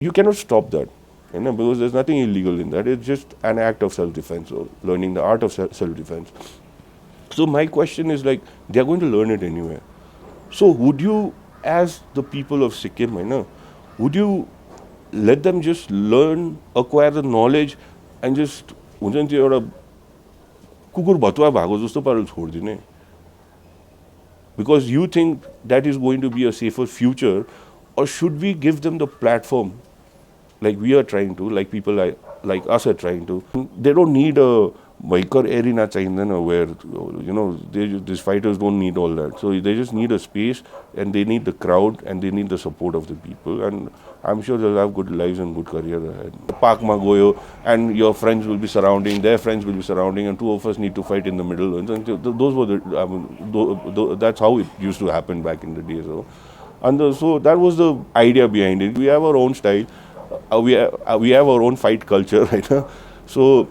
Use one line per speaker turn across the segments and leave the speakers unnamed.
You cannot stop that, because there's nothing illegal in that. It's just an act of self-defense or learning the art of self-defense. So my question is like, they're going to learn it anyway. So would you, as the people of Sikkim, would you let them just learn, acquire the knowledge, and just हुन्छ नि त्यो एउटा कुकुर भतुवा भएको जस्तो पाराले छोडिदिने? Because you think that is going to be a safer future, or should we give them the platform like we are trying to, like people like us are trying to? They don't need a biker arena where these fighters don't need all that. So they just need a space, and they need the crowd, and they need the support of the people, and I'm sure they'll have good lives and good career ahead. Park ma goyo, and your friends will be surrounding, their friends will be surrounding, and two of us need to fight in the middle. And those were that's how it used to happen back in the day. So that was the idea behind it. We have our own style. We have our own fight culture, right? So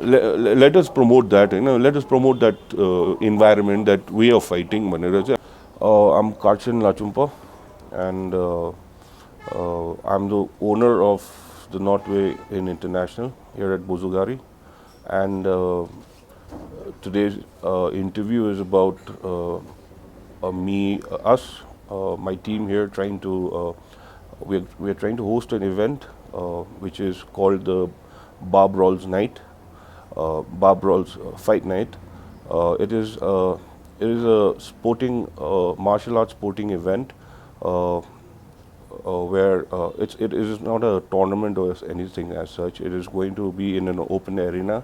let us promote that. Let us promote that environment, that way of fighting. I'm Karchen Lachugpa, and I'm the owner of the Northway in International here at Bojoghari. And today's interview is about my team here trying to. We're trying to host an event which is called the Brawls Night, Brawls Fight Night. It is a sporting martial arts sporting event where it is not a tournament or anything as such. It is going to be in an open arena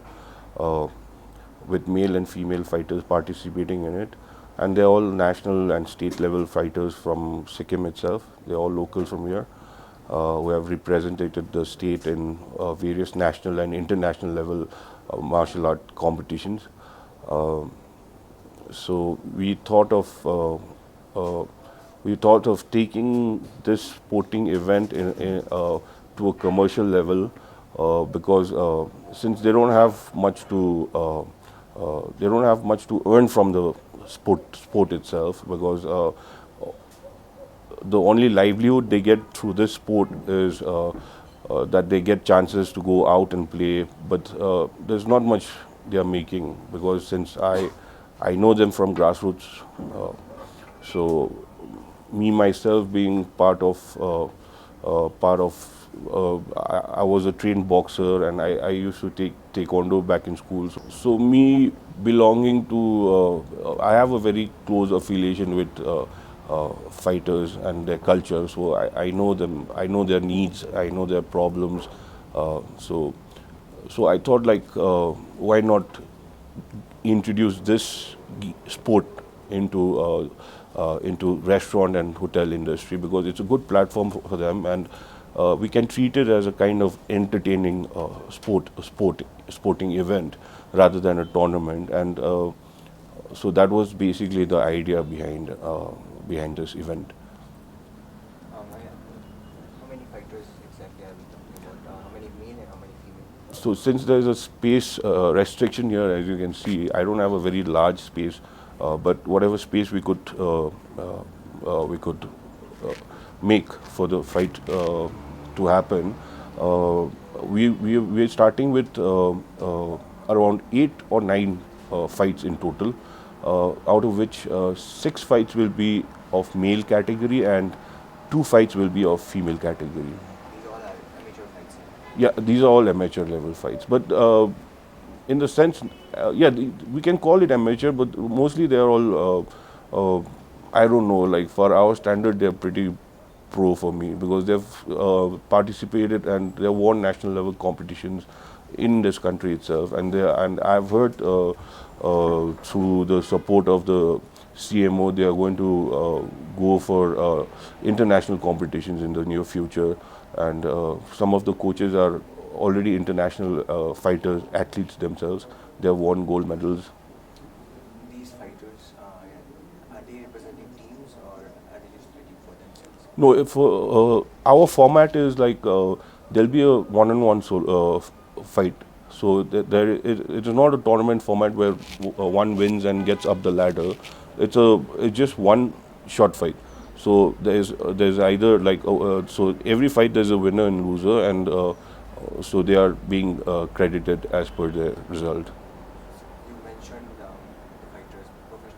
with male and female fighters participating in it. And they're all national and state level fighters from Sikkim itself. They're all locals from here who have represented the state in various national and international level martial art competitions. So we thought of taking this sporting event to a commercial level because since they don't have much to earn from the sport itself, because the only livelihood they get through this sport is that they get chances to go out and play, but there's not much they are making, because since I know them from grassroots, so me myself being part of I was a trained boxer, and I used to take taekwondo back in school. So me belonging to, I have a very close affiliation with fighters and their culture. So I know them, I know their needs, I know their problems. So I thought like, why not introduce this sport into restaurant and hotel industry, because it's a good platform for them, and we can treat it as a kind of entertaining sporting event rather than a tournament. And so that was basically the idea behind this event.
How many fighters exactly are we talking about? How many male and how many female?
So since there is a space restriction here, as you can see, I don't have a very large space, but whatever space we could make for the fight to happen, we're starting with around 8 or 9 fights in total, out of which 6 fights will be of male category and 2 fights will be of female category.
These all are amateur fights.
Yeah, these are all amateur level fights, but in the sense, we can call it amateur, but mostly they are all, I don't know, like for our standard, they're pretty pro for me, because they've participated and they've won national level competitions in this country itself, and I've heard through the support of the CMO, they are going to go for international competitions in the near future, and some of the coaches are already international fighters, athletes themselves. They have won gold medals.
These fighters, are they representing teams or are they just fighting for themselves?
No, if our format is like there'll be a one-on-one fight. So it is not a tournament format where one wins and gets up the ladder. It's just one shot fight. So there's either like so every fight there's a winner and loser, and so they are being credited as per the result.
You mentioned the fighters,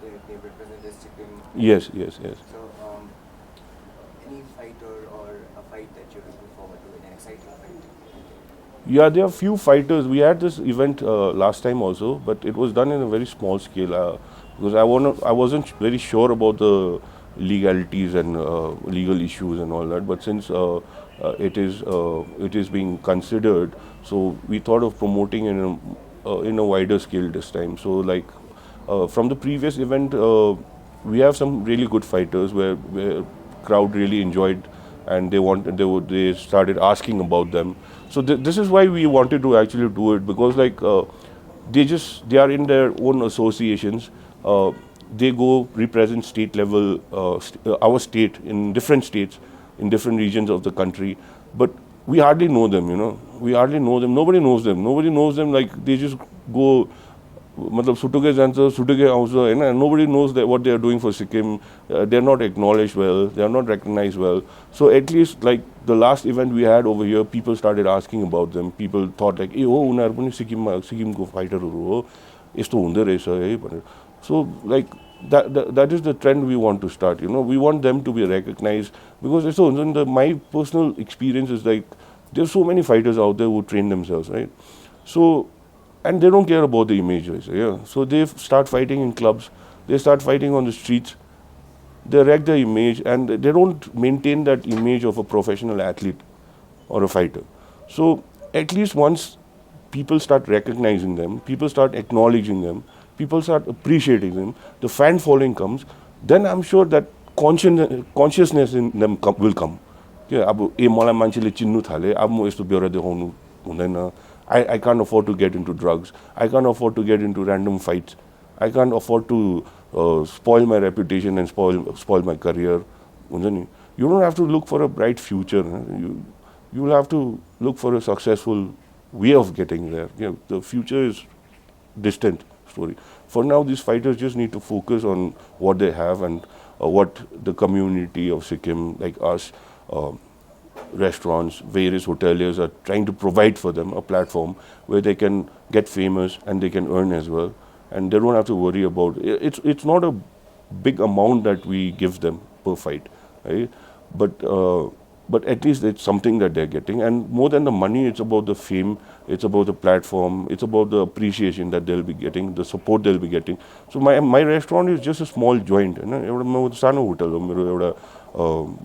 they represent the Sikkim.
Yes, yes, yes.
So, any fighter or a fight that you're looking forward to, an exciting fight?
Yeah, there are few fighters. We had this event last time also, but it was done in a very small scale because I wasn't very sure about the legalities and legal issues and all that. But since it is being considered, so we thought of promoting in a wider scale this time. So like from the previous event, we have some really good fighters where crowd really enjoyed, and they started asking about them. So this is why we wanted to actually do it, because like they are in their own associations. They go represent state level, our state in different states, in different regions of the country, but we hardly know them. We hardly know them. Nobody knows them. Nobody knows them. Like they just go. मतलब सुटुके जान्छ सुटुके आउँछ हैन nobody knows that what they are doing for Sikkim. They are not acknowledged well, they are not recognized well. So at least like the last event we had over here, people started asking about them. People thought like, oh उनीहरु पनि सिक्किमको फाइटरहरु हो, यस्तो हुँदै रहेछ है भनेर. So like that is the trend we want to start. We want them to be recognized, because यस्तो हुन्छ नि त. My personal experience is like there's so many fighters out there who train themselves, right? So and they don't care about the image, yeah. So they start fighting in clubs, they start fighting on the streets, they wreck the image, and they don't maintain that image of a professional athlete or a fighter. So at least once people start recognizing them, people start acknowledging them, people start appreciating them, the fan following comes, then I'm sure that consciousness in them will come. Yeah, अब ए मलाई मान्छेले चिन्नु थाले, अब म यस्तो बेहोरा देखाउनु हुँदैन. I can't afford to get into drugs. I can't afford to get into random fights. I can't afford to spoil my reputation and spoil my career. You don't have to look for a bright future. You will have to look for a successful way of getting there. The future is distant story. For now, these fighters just need to focus on what they have and what the community of Sikkim, like us, restaurants, various hoteliers are trying to provide for them a platform where they can get famous and they can earn as well, and they don't have to worry about it. It's not a big amount that we give them per fight, right? But at least it's something that they're getting, and more than the money, it's about the fame, it's about the platform, it's about the appreciation that they'll be getting, the support they'll be getting. So my restaurant is just a small joint, सानो hotel हो मेरो, एउटा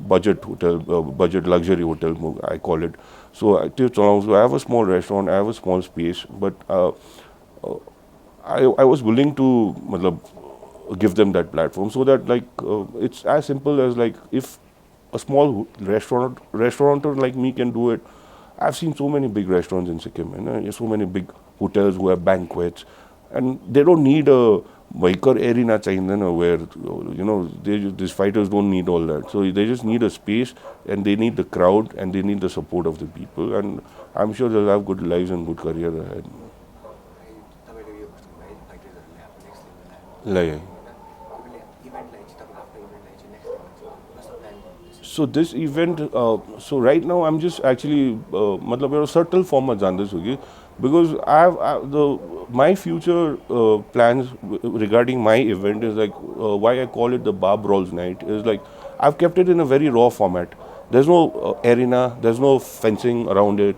budget hotel, budget luxury hotel I call it. So I have a small restaurant, I have a small space, but I was willing to give them that platform, so that like it's as simple as like if a small restaurateur like me can do it. I've seen so many big restaurants in Sikkim, and so many big hotels who have banquets, and they don't need a biker arena where these fighters don't need all that. So they just need a space, and they need the crowd, and they need the support of the people, and I'm sure they'll have good lives and good career ahead. Like, so this event, so right now I'm just actually a subtle form of jandesu, because my future plans regarding my event is like why I call it the Brawls Night is like I've kept it in a very raw format. There's no arena, there's no fencing around it.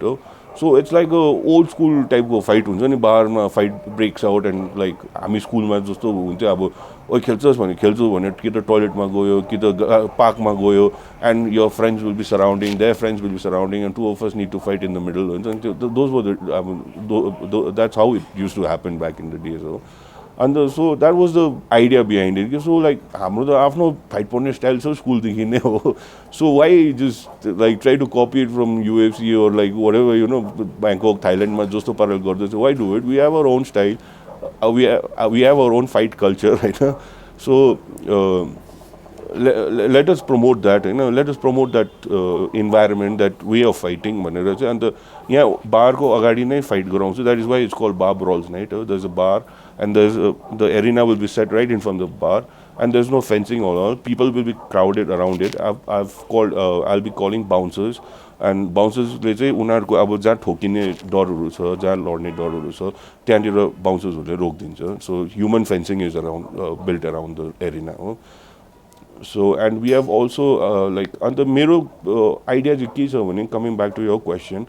So it's like a old school type of fight. Fight breaks out, and like हामी स्कुलमा जस्तो हुन्थ्यो अब ओइ खेल्छस् भने खेल्छु भने कि त टोयलेटमा गयो कि त पार्कमा गयो, and your friends will be surrounding, their friends will be surrounding, and two of us need to fight in the middle. Those were that's how it used to happen back in the days. And so that was the idea behind it. So like हाम्रो त आफ्नो fight पर्ने style छ स्कुलदेखि नै हो. So why just like try to copy it from UFC or like whatever, Bangkok, Thailand मा जस्तो पाराले गर्दैछ. Why do it? We have our own style. We have our own fight culture, right? So let us promote that, let us promote that environment, that way of fighting भनेर चाहिँ. अन्त यहाँ बारको अगाडि नै fight गराउँछु. That is why it's called Brawls Night. There's a bar, and the arena will be set right in front of the bar, and there's no fencing or all. People will be crowded around it. I've called, I'll be calling bouncers, and बाउन्सर्सले चाहिँ उनीहरूको अब जहाँ ठोकिने डरहरू छ, जहाँ लड्ने डरहरू छ, त्यहाँनिर बाउन्सर्सहरूले रोकिदिन्छ. So human fencing is around built around the arena हो. So, and we have also like अन्त मेरो आइडिया चाहिँ के छ भने, coming back to your question,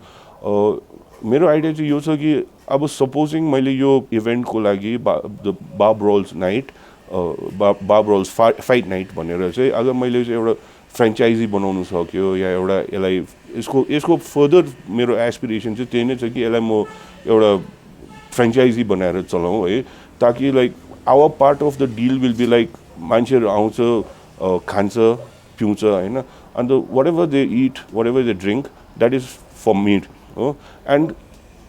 मेरो आइडिया चाहिँ यो छ कि अब सपोजिङ मैले यो इभेन्टको लागि द ब्राउल्स नाइट, ब्राउल्स फाइट नाइट भनेर चाहिँ अगर मैले चाहिँ एउटा फ्रेन्चाइजी बनाउनु सक्यो, या एउटा यसलाई यसको फर्दर मेरो एस्पिरेसन चाहिँ त्यही नै छ कि यसलाई म एउटा फ्रेन्चाइजी बनाएर चलाउँ है, ताकि like our part of the deal will be like मान्छेहरू आउँछ, खान्छ पिउँछ होइन, अन्त whatever they eat, whatever they drink, that is for me हो. And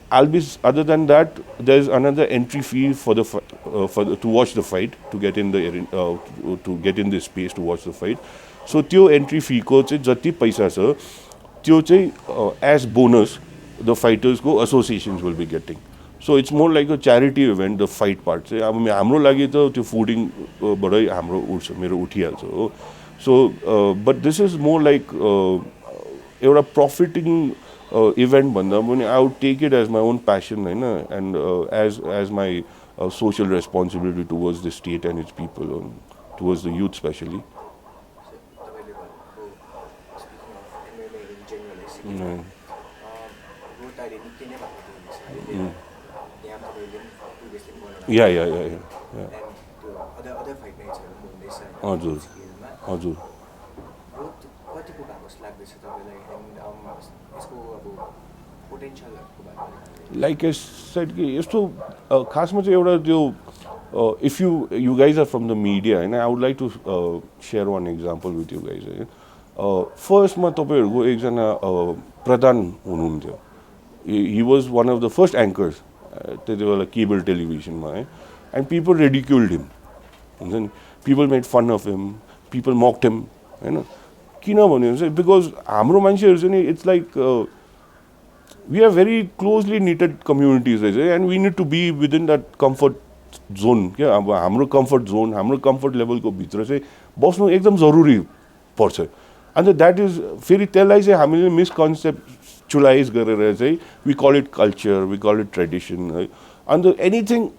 I'll be, other than that, there's another entry fee for to watch the fight, to get in the space to watch the fight. So त्यो entry fee को चाहिँ जति पैसा छ त्यो चाहिँ as bonus the fighters को associations will be getting. So it's more like a charity event, the fight part चाहिँ. अब हाम्रो लागि त त्यो फुडिङ बाटै हाम्रो उठ्छ, मेरो उठिहाल्छ हो. So but this is more like एउटा profiting event भन्दा पनि I would take it as my own passion होइन, and as my social responsibility towards the state and its people, towards the youth especially. Yeah. हजुर हजुर. Like I said कि यस्तो खासमा चाहिँ एउटा त्यो if you guys are from the media and I would like to share one example with you guys. First मा तपाईहरुको एकजना प्रधान हुनुहुन्थ्यो. He was one of the first anchors त्यति बेला cable television मा है, and people ridiculed him. And then people made fun of him, people mocked him हैन. किनभने चाहिँ because हाम्रो मान्छेहरु चाहिँ नि it's like we are very closely knitted communities and we need to be within that comfort zone. क्या अब हाम्रो comfort zone, हाम्रो comfort level को भित्र चाहिँ बस्नु एकदम जरुरी पर्छ. And that is फेरि त्यसलाई चाहिँ हामीले misconceptualize गरेर चाहिँ we call it culture, we call it tradition है. And anything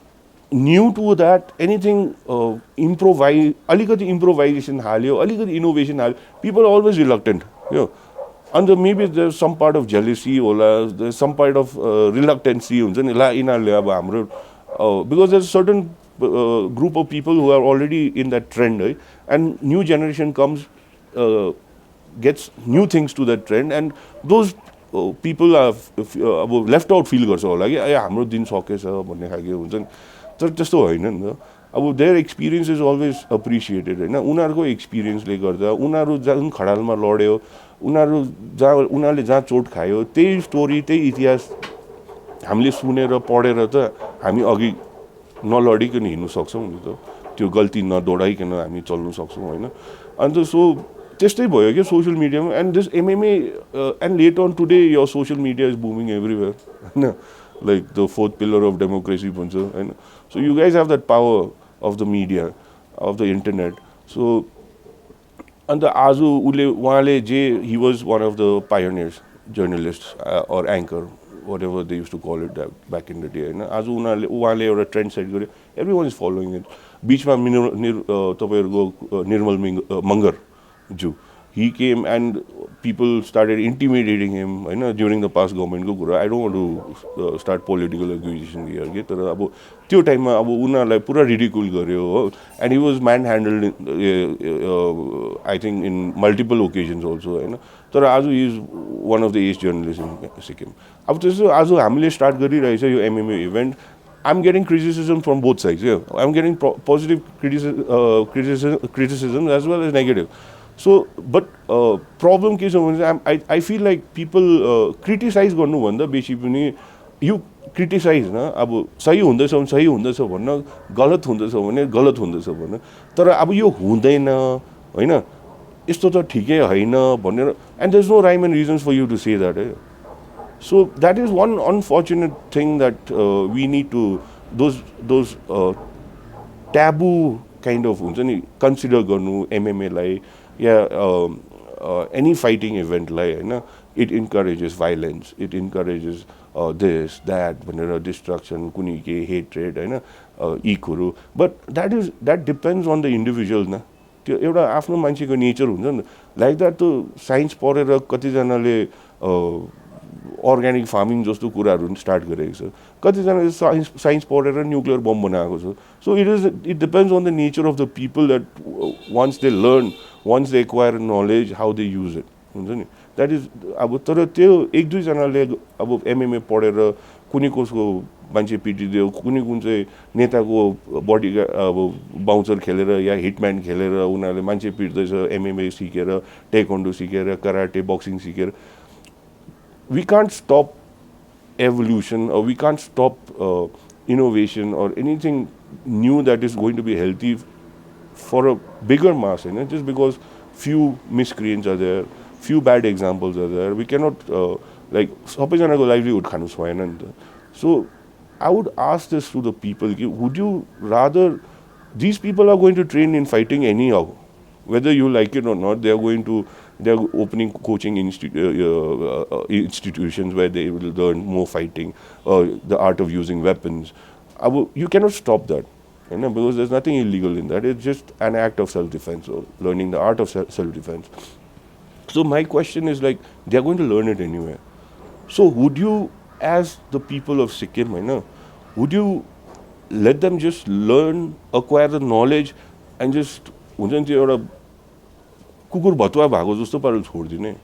new to that, anything improvise, अलिकति improvisation हाल्यो, अलिकति innovation हाल्यो, people are always reluctant, you know. And maybe there's some part of jealousy होला, there's some part of reluctancy हुन्छ नि ला यिनीहरूले अब हाम्रो because there's a certain group of people who are already in that trend है, and new generation comes gets new things to that trend, and those people are अब left out feel गर्छ होला कि हाम्रो दिन सकेछ भन्ने खालको हुन्छ नि. तर त्यस्तो होइन नि त. अब their experience is always appreciated हैन. उनीहरुको एक्सपिरियन्सले गर्दा उनीहरु जुन खडालमा लड्यो, उनीहरुले जहाँ चोट खायो, त्यही स्टोरी, त्यही इतिहास हामीले सुनेर पढेर त हामी अघि नलडिकन हिँड्नु सक्छौं नि त. त्यो गल्ती नदोडाइकन हामी चल्नु सक्छौं हैन. अनि सो त्यस्तै भयो के सोशल मिडियामा. And this MMA and later on today your social media is booming everywhere हैन, like the fourth pillar of democracy भन्छ हैन. So you guys have that power of the media, of the internet. So and the आज उहाँले जे he was one of the pioneers, journalists or anchor, whatever they used to call it back in the day हैन. आज उहाँले एउटा trained set गर्यो, everyone is following it. बीचमा तपाईहरुको निर्मल मंगर ju, he came and people started intimidating him during the past government ko kura. I don't want to start political accusation here ke, tara abo त्यो टाइममा अब उनीहरुलाई पुरा ridicule गर्यो हो. And he was manhandled I think in multiple occasions also हैन. तर आज he is one of the ace journalists in Sikkim. अब त्यसो आज हामीले स्टार्ट गरिरहेछ यो MMA event. I'm getting criticism from both sides. Yeah, I'm getting positive criticism as well as negative. So, but problem के छ भने I feel like people criticize गर्नु भन्दा बेसी पनि you criticize न, अब सही हुँदैछ भने सही हुँदैछ भन्न, गलत हुँदैछ भने गलत हुँदैछ भन्न. तर अब यो हुँदैन हैन, यस्तो त ठिकै हैन भनेर, and there's no rhyme and reasons for you to say that. So that is one unfortunate thing that we need to, those taboo kind of हुन्छ नि कन्सिडर गर्नु एमएमएलाई या एनी फाइटिङ इभेन्टलाई होइन it encourages violence it encourages this that भनेर destruction कुनै के hatred होइन इकहरू but that depends on the individual न त्यो एउटा आफ्नो मान्छेको नेचर हुन्छ नि लाइक द्याट त साइन्स पढेर कतिजनाले अर्ग्यानिक फार्मिङ जस्तो कुराहरू स्टार्ट गरेको छ कतिजनाले साइन्स पढेर न्युक्लियर बम बनाएको छ so it depends on the nature of the people that once they learn once they acquire knowledge how they use it हुन्छ नि द्याट इज अब तर त्यो एक दुईजनाले अब एमएमए पढेर कुनै कसको मान्छे पिटिदियो कुन चाहिँ नेताको बडी अब बाउन्सर खेलेर या हिटम्यान खेलेर उनीहरूले मान्छे पिट्दैछ एमएमए सिकेर टेक्वान्डो सिकेर कराटे बक्सिङ सिकेर we can't stop evolution or we can't stop innovation or anything new that is going to be healthy for a bigger mass, you know, just because few miscreants are there, few bad examples are there. We cannot like sabaijanako livelihood khanu bhayen ni ta. So I would ask this to the people, would you rather these people are going to train in fighting anyhow, whether you like it or not, they are opening coaching institutions where they will learn more fighting, the art of using weapons. You cannot stop that, you know, because there's nothing illegal in that. It's just an act of self-defense or learning the art of self-defense. So my question is like, they are going to learn it anyway. So would you, as the people of Sikkim, you know, would you let them just learn, acquire the knowledge and just कुकुर भतुवा भएको जस्तो पाराले छोडिदिने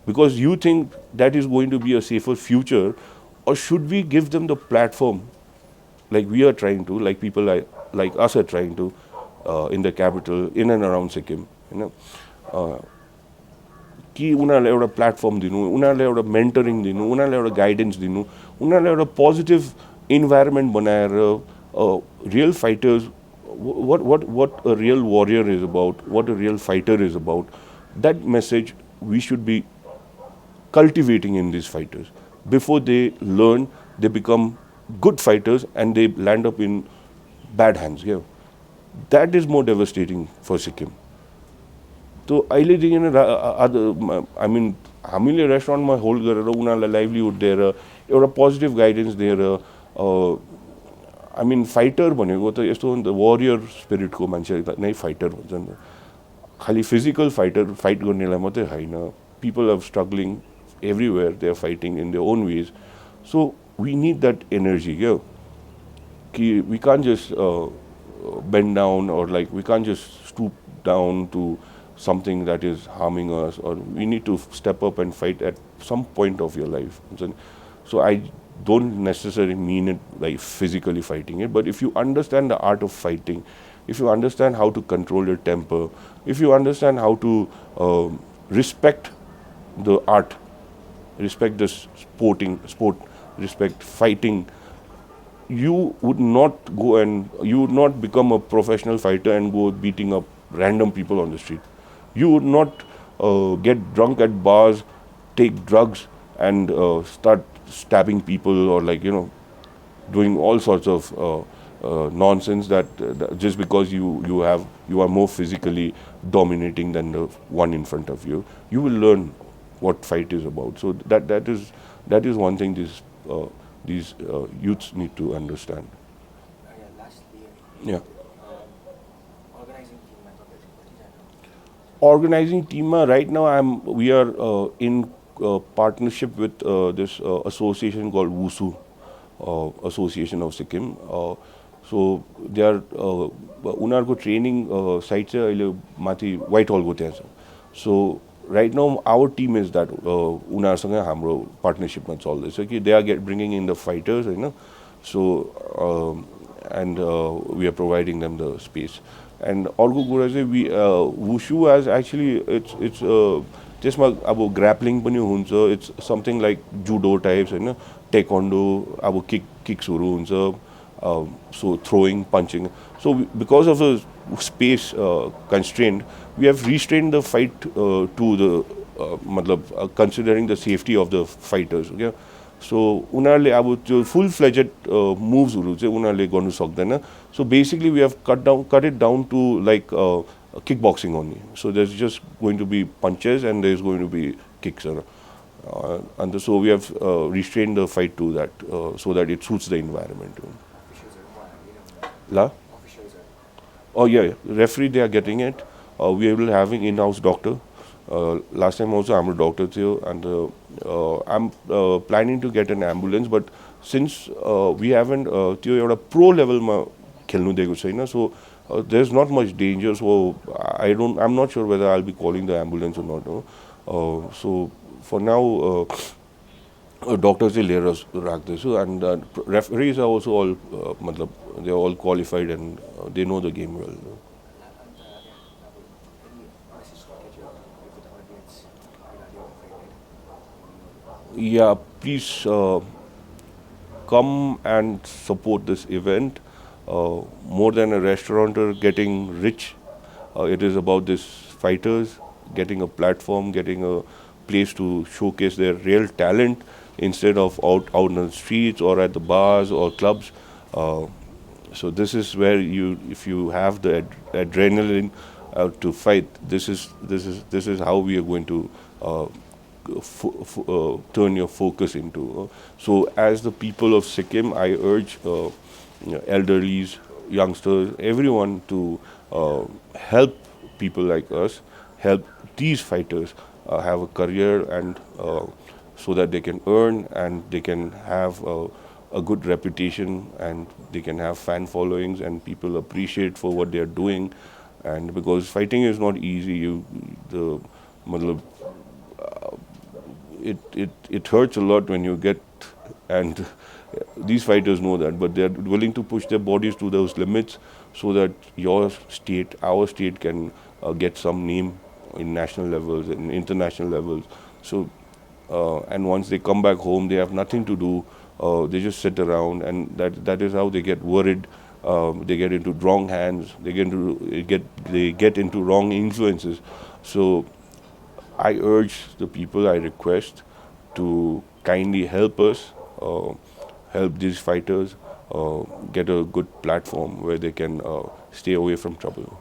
because you think that is going to be a safer future, or should we give them the platform like we are trying to, like people like us are trying to in the capital, in and around Sikkim, you know, कि उनीहरूलाई एउटा platform दिनु उनीहरूलाई एउटा mentoring दिनु उनीहरूलाई एउटा guidance दिनु उनीहरूलाई एउटा पोजिटिभ इन्भाइरोमेन्ट बनाएर real fighters what a real warrior is about, what a real fighter is about, that message we should be cultivating in these fighters. Before they learn, they become good fighters and they land up in bad hands. Yeah, that is more devastating for Sikkim. So I mean, हामीले रेस्टुरेन्टमा hold गरेर उनीहरूलाई livelihood दिएर एउटा positive guidance दिएर I mean, fighter भनेको त यस्तो हो नि त वारियर स्पिरिटको मान्छे नै फाइटर भन्छ नि त खालि फिजिकल फाइट गर्नेलाई मात्रै होइन people are struggling everywhere they are fighting in their own ways so we need that energy क्या कि we can't just bend down or like we can't just stoop down to something that is harming us, or we need to step up and fight at some point of your life. So I don't necessarily mean it like physically fighting it, but if you understand the art of fighting, if you understand how to control your temper, if you understand how to respect the art, respect the sport, respect fighting, you would not go and you would not become a professional fighter and go beating up random people on the street. You would not get drunk at bars, take drugs and start stabbing people, or like, you know, doing all sorts of nonsense that just because you are more physically dominating than the one in front of you. You will learn what fight is about. So that is one thing these youths need to understand.
Lastly,
Yeah.
Organizing team,
right now we are in partnership with this association called WUSU, Association of Sikkim. So they are unarko training site cha aile mathi Whitehall ko tyaha cha. So right now our team is that unarसँग हाम्रो partnership ma chalदैछ कि they are bringing in the fighters, you know. So and we are providing them the space. And अर्को कुरा चाहिँ wushu has actually it's त्यसमा अब grappling पनि हुन्छ, it's something like judo types, Hahn, taekwondo, अब kicksहरू हुन्छ, so throwing, punching. So because of the space constraint, we have restrained the fight to the considering the safety of the fighters. Okay? सो उनीहरूले अब त्यो full fledged मुभ्सहरू चाहिँ उनीहरूले गर्नु सक्दैन so basically we have cut it down to like kick boxing only so there is just going to be punches and there is going to be kicks अन्त so we have restrain the fight to that so that it suits the environment ल Oh yeah, referee they are getting it. We will having in-house doctor. Last time also I'm a doctor too, and I'm planning to get an ambulance. But since we haven't a pro level ma khelnu deko chaina, so there's not much danger. So I'm not sure whether I'll be calling the ambulance or not. So for now. Doctors will rakhdaichu and referees are also all matlab they are all qualified and they know the game well. Yeah, please come and support this event. More than a restaurateur getting rich, it is about these fighters getting a platform, getting a place to showcase their real talent instead of out in the streets or at the bars or clubs. So this is where if you have the adrenaline to fight, this is how we are going to turn your focus into. So as the people of Sikkim, I urge elderlies, youngsters, everyone to help people like us, help these fighters have a career and so that they can earn and they can have a good reputation and they can have fan followings and people appreciate for what they are doing. And because fighting is not easy, it hurts a lot when you get, and these fighters know that, but they're willing to push their bodies to those limits so that our state can get some name in national levels and international levels. So and once they come back home, they have nothing to do. They just sit around, and that is how they get worried. They get into wrong hands. They get into wrong influences. So I urge the people, I request to kindly help us, help these fighters get a good platform where they can stay away from trouble.